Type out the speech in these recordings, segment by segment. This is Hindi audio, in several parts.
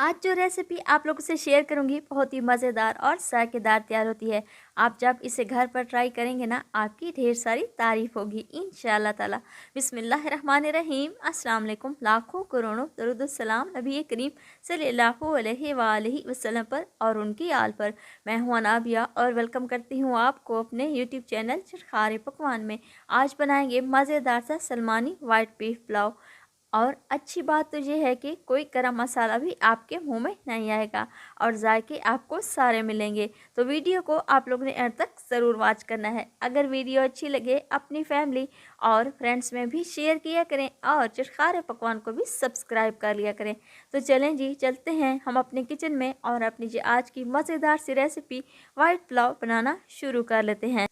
आज जो रेसिपी आप लोगों से शेयर करूंगी बहुत ही मज़ेदार और जायकेदार तैयार होती है। आप जब इसे घर पर ट्राई करेंगे ना, आपकी ढेर सारी तारीफ होगी इंशाअल्लाह ताला। बिस्मिल्लाहिर्रहमानिर्रहीम। अस्सलाम वालेकुम। लाखों करोड़ों दरूद सलाम नबी करीम सल्लल्लाहु अलैहि वसल्लम पर और उनकी आल पर। मैं हूं अनाबिया और वेलकम करती हूं आपको अपने यूट्यूब चैनल चरखारे पकवान में। आज बनाएंगे मज़ेदार सा सलमानी वाइट बीफ पुलाव। और अच्छी बात तो ये है कि कोई गरम मसाला भी आपके मुंह में नहीं आएगा और जायके आपको सारे मिलेंगे। तो वीडियो को आप लोगों ने अंत तक ज़रूर वॉच करना है। अगर वीडियो अच्छी लगे अपनी फैमिली और फ्रेंड्स में भी शेयर किया करें और चरखारे पकवान को भी सब्सक्राइब कर लिया करें। तो चलें जी, चलते हैं हम अपने किचन में और अपनी जी आज की मज़ेदार सी रेसिपी वाइट पुलाव बनाना शुरू कर लेते हैं।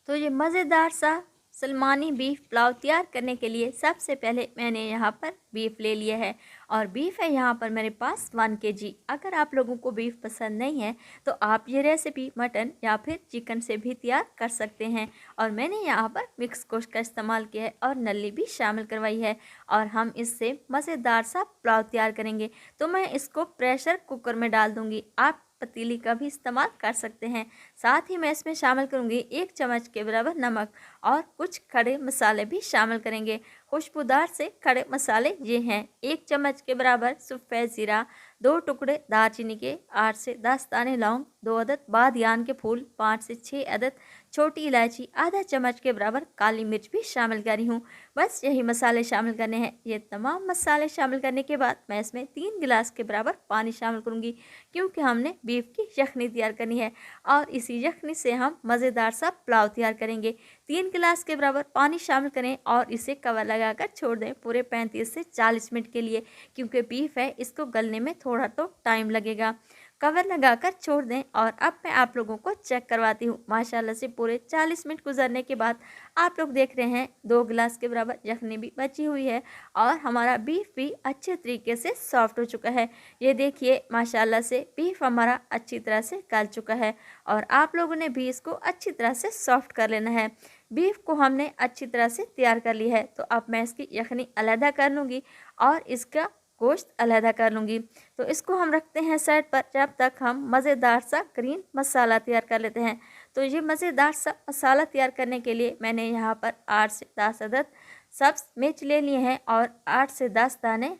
तो ये मज़ेदार सा सलमानी बीफ पुलाव तैयार करने के लिए सबसे पहले मैंने यहाँ पर बीफ ले लिया है और बीफ है यहाँ पर मेरे पास 1 kg। अगर आप लोगों को बीफ पसंद नहीं है तो आप ये रेसिपी मटन या फिर चिकन से भी तैयार कर सकते हैं। और मैंने यहाँ पर मिक्स गोश्त का इस्तेमाल किया है और नली भी शामिल करवाई है और हम इससे मज़ेदार सा पुलाव तैयार करेंगे। तो मैं इसको प्रेशर कुकर में डाल दूँगी। आप पतीली का भी इस्तेमाल कर सकते हैं। साथ ही मैं इसमें शामिल करूंगी 1 चम्मच के बराबर नमक और कुछ खड़े मसाले भी शामिल करेंगे। खुशबूदार से खड़े मसाले ये हैं: 1 चम्मच के बराबर सफ़ेद ज़ीरा, 2 टुकड़े दालचीनी के, 8 से 10 दाने लौंग, 2 अदद बादियान के फूल, 5 से 6 अदद छोटी इलायची, आधा चम्मच के बराबर काली मिर्च भी शामिल कर रही हूँ। बस यही मसाले शामिल करने हैं। ये तमाम मसाले शामिल करने के बाद मैं इसमें 3 गिलास के बराबर पानी शामिल करूँगी क्योंकि हमने बीफ की यखनी तैयार करनी है और इसी यखनी से हम मज़ेदार सा पुलाव तैयार करेंगे। 3 गिलास के बराबर पानी शामिल करें और इसे कवर लगाकर छोड़ दें पूरे 35 से 40 मिनट के लिए क्योंकि बीफ है, इसको गलने में थोड़ा तो टाइम लगेगा। कवर लगाकर छोड़ दें और अब मैं आप लोगों को चेक करवाती हूँ। माशाल्लाह से पूरे 40 मिनट गुजरने के बाद आप लोग देख रहे हैं 2 गिलास के बराबर यखनी भी बची हुई है और हमारा बीफ भी अच्छे तरीके से सॉफ्ट हो चुका है। ये देखिए माशाल्लाह से बीफ हमारा अच्छी तरह से गल चुका है और आप लोगों ने भी इसको अच्छी तरह से सॉफ्ट कर लेना है। बीफ को हमने अच्छी तरह से तैयार कर लिया है। तो अब मैं इसकी यखनी अलहदा कर लूँगी और इसका गोश्त अलहदा कर लूँगी। तो इसको हम रखते हैं साइड पर जब तक हम मज़ेदार सा ग्रीन मसाला तैयार कर लेते हैं। तो ये मज़ेदार सा मसाला तैयार करने के लिए मैंने यहाँ पर 8 से 10 अदद सब्ज़ मिर्च ले लिए हैं और 8 से 10 दाने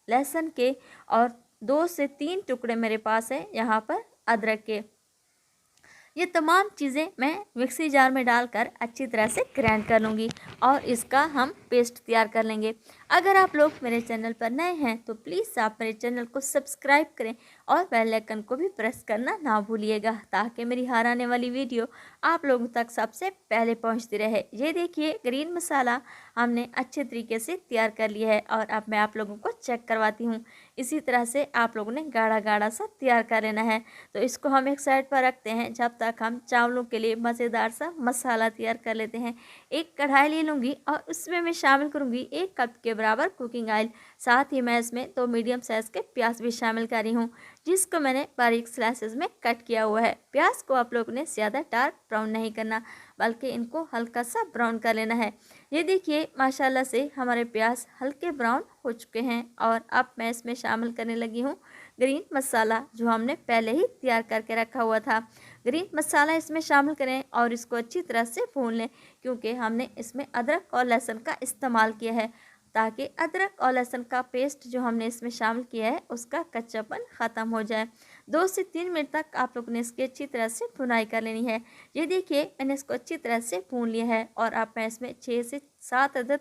लहसुन के और 2 से 3 टुकड़े मेरे पास है यहाँ पर अदरक के। ये तमाम चीज़ें मैं मिक्सी जार में डालकर अच्छी तरह से ग्राइंड कर लूँगी और इसका हम पेस्ट तैयार कर लेंगे। अगर आप लोग मेरे चैनल पर नए हैं तो प्लीज़ आप मेरे चैनल को सब्सक्राइब करें और बेल आइकन को भी प्रेस करना ना भूलिएगा ताकि मेरी हर आने वाली वीडियो आप लोगों तक सबसे पहले पहुंचती रहे। ये देखिए ग्रीन मसाला हमने अच्छे तरीके से तैयार कर लिया है और अब मैं आप लोगों को चेक करवाती हूँ। इसी तरह से आप लोगों ने गाढ़ा गाढ़ा सा तैयार कर लेना है। तो इसको हम एक साइड पर रखते हैं जब तक हम चावलों के लिए मज़ेदार सा मसाला तैयार कर लेते हैं। एक कढ़ाई ले लूँगी और उसमें मैं शामिल करूँगी 1 कप के बराबर कुकिंग ऑयल। साथ ही मैं इसमें 2 मीडियम साइज़ के प्याज भी शामिल कर रही हूँ जिसको मैंने बारीक स्लाइसेस में कट किया हुआ है। प्याज को आप लोगों ने ज़्यादा डार्क ब्राउन नहीं करना बल्कि इनको हल्का सा ब्राउन कर लेना है। ये देखिए माशाल्लाह से हमारे प्याज हल्के ब्राउन हो चुके हैं और अब मैं इसमें शामिल करने लगी हूँ ग्रीन मसाला जो हमने पहले ही तैयार करके रखा हुआ था। ग्रीन मसाला इसमें शामिल करें और इसको अच्छी तरह से भून लें क्योंकि हमने इसमें अदरक और लहसुन का इस्तेमाल किया है ताकि अदरक और लहसुन का पेस्ट जो हमने इसमें शामिल किया है उसका कच्चापन ख़त्म हो जाए। 2 से 3 मिनट तक आप लोगों ने इसकी अच्छी तरह से भुनाई कर लेनी है। ये देखिए मैंने इसको अच्छी तरह से भून लिया है और अब मैं इसमें 6 से 7 अदद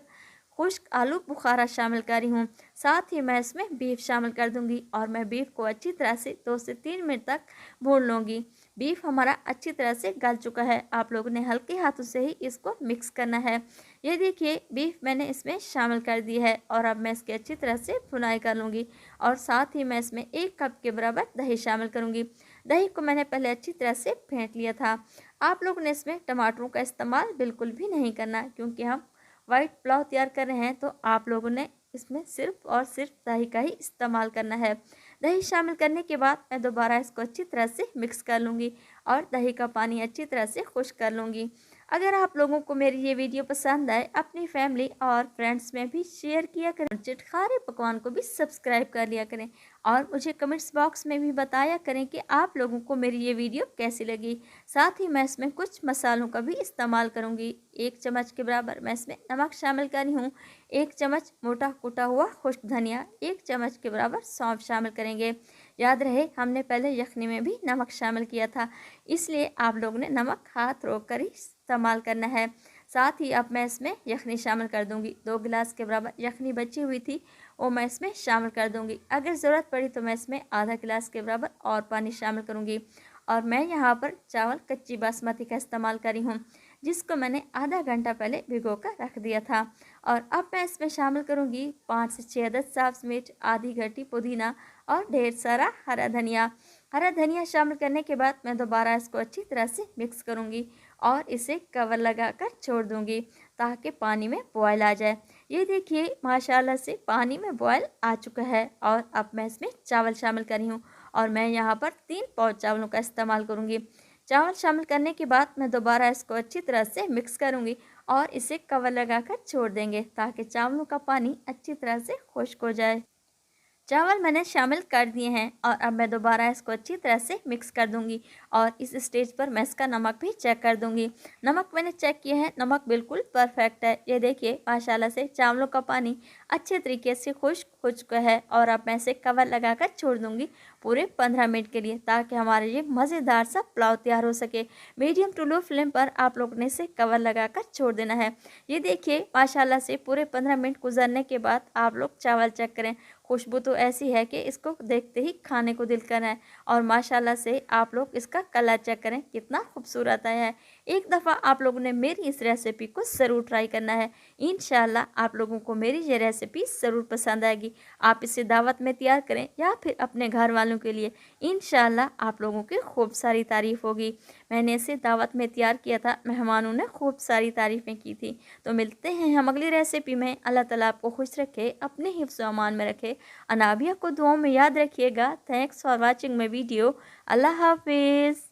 खुश्क आलू बुखारा शामिल कर रही हूँ। साथ ही मैं इसमें बीफ शामिल कर दूंगी और मैं बीफ को अच्छी तरह से 2 से 3 मिनट तक भून लूँगी। बीफ हमारा अच्छी तरह से गल चुका है। आप लोगों ने हल्के हाथों से ही इसको मिक्स करना है। ये देखिए बीफ मैंने इसमें शामिल कर दी है और अब मैं इसकी अच्छी तरह से भुनाई कर लूँगी और साथ ही मैं इसमें 1 कप के बराबर दही शामिल करूँगी। दही को मैंने पहले अच्छी तरह से फेंट लिया था। आप लोगों ने इसमें टमाटरों का इस्तेमाल बिल्कुल भी नहीं करना क्योंकि हम वाइट पुलाव तैयार कर रहे हैं। तो आप लोगों ने इसमें सिर्फ और सिर्फ दही का ही इस्तेमाल करना है। दही शामिल करने के बाद मैं दोबारा इसको अच्छी तरह से मिक्स कर लूँगी और दही का पानी अच्छी तरह से खुश्क कर लूँगी। अगर आप लोगों को मेरी ये वीडियो पसंद आए, अपनी फैमिली और फ्रेंड्स में भी शेयर किया करें। चटखारे पकवान को भी सब्सक्राइब कर लिया करें और मुझे कमेंट्स बॉक्स में भी बताया करें कि आप लोगों को मेरी ये वीडियो कैसी लगी। साथ ही मैं इसमें कुछ मसालों का भी इस्तेमाल करूँगी। 1 चम्मच के बराबर मैं इसमें नमक शामिल कर रही हूँ, 1 चम्मच मोटा कुटा हुआ खुश्क धनिया, 1 चम्मच के बराबर सौंफ शामिल करेंगे। याद रहे हमने पहले यखनी में भी नमक शामिल किया था, इसलिए आप लोगों ने नमक हाथ रोक कर ही इस्तेमाल करना है। साथ ही अब मैं इसमें यखनी शामिल कर दूंगी। 2 गिलास के बराबर यखनी बची हुई थी, वो मैं इसमें शामिल कर दूंगी। अगर ज़रूरत पड़ी तो मैं इसमें आधा गिलास के बराबर और पानी शामिल करूंगी। और मैं यहाँ पर चावल कच्ची बासमती का इस्तेमाल करी हूँ, जिसको मैंने आधा घंटा पहले भिगो कर रख दिया था। और अब मैं इसमें शामिल करूँगी 5 से 6 अदद साफ मिर्च, आधी घटी पुदीना और ढेर सारा हरा धनिया। हरा धनिया शामिल करने के बाद मैं दोबारा इसको अच्छी तरह से मिक्स करूँगी और इसे कवर लगाकर छोड़ दूँगी ताकि पानी में बॉयल आ जाए। ये देखिए माशाल्लाह से पानी में बॉयल आ चुका है। और अब मैं इसमें चावल शामिल कर रही हूँ और मैं यहाँ पर 3 पाव चावलों का इस्तेमाल करूँगी। चावल शामिल करने के बाद मैं दोबारा इसको अच्छी तरह से मिक्स करूँगी और इसे कवर लगाकर छोड़ देंगे ताकि चावलों का पानी अच्छी तरह से खुश्क हो जाए। चावल मैंने शामिल कर दिए हैं और अब मैं दोबारा इसको अच्छी तरह से मिक्स कर दूंगी और इस स्टेज पर मैं इसका नमक भी चेक कर दूंगी। नमक मैंने चेक किया है, नमक बिल्कुल परफेक्ट है। ये देखिए माशाल्लाह से चावलों का पानी अच्छे तरीके से खुश्क हो चुका है और अब मैं इसे कवर लगाकर छोड़ दूंगी पूरे 15 मिनट के लिए, ताकि हमारे ये मज़ेदार सा पुलाव तैयार हो सके। मीडियम टू लो फ्लेम पर आप लोग ने इसे कवर लगाकर छोड़ देना है। ये देखिए माशाल्लाह से पूरे 15 मिनट गुजरने के बाद आप लोग चावल चेक करें। खुशबू तो ऐसी है कि इसको देखते ही खाने को दिल कर रहा है। और माशाल्लाह से आप लोग इसका कलर चेक करें कितना खूबसूरत आया है। एक दफ़ा आप लोगों ने मेरी इस रेसिपी को ज़रूर ट्राई करना है। इंशाल्लाह आप लोगों को मेरी ये रेसिपी ज़रूर पसंद आएगी। आप इसे दावत में तैयार करें या फिर अपने घर वालों के लिए, इंशाल्लाह आप लोगों की खूब सारी तारीफ़ होगी। मैंने इसे दावत में तैयार किया था, मेहमानों ने खूब सारी तारीफ़ें की थी। तो मिलते हैं हम अगली रेसिपी में। अल्लाह ताला आपको खुश रखे, अपने हिफ्ज़ व अमान में रखे। अनाबिया को दुआओं में याद रखिएगा। Thanks for watching my video. अल्लाह हाफिज़।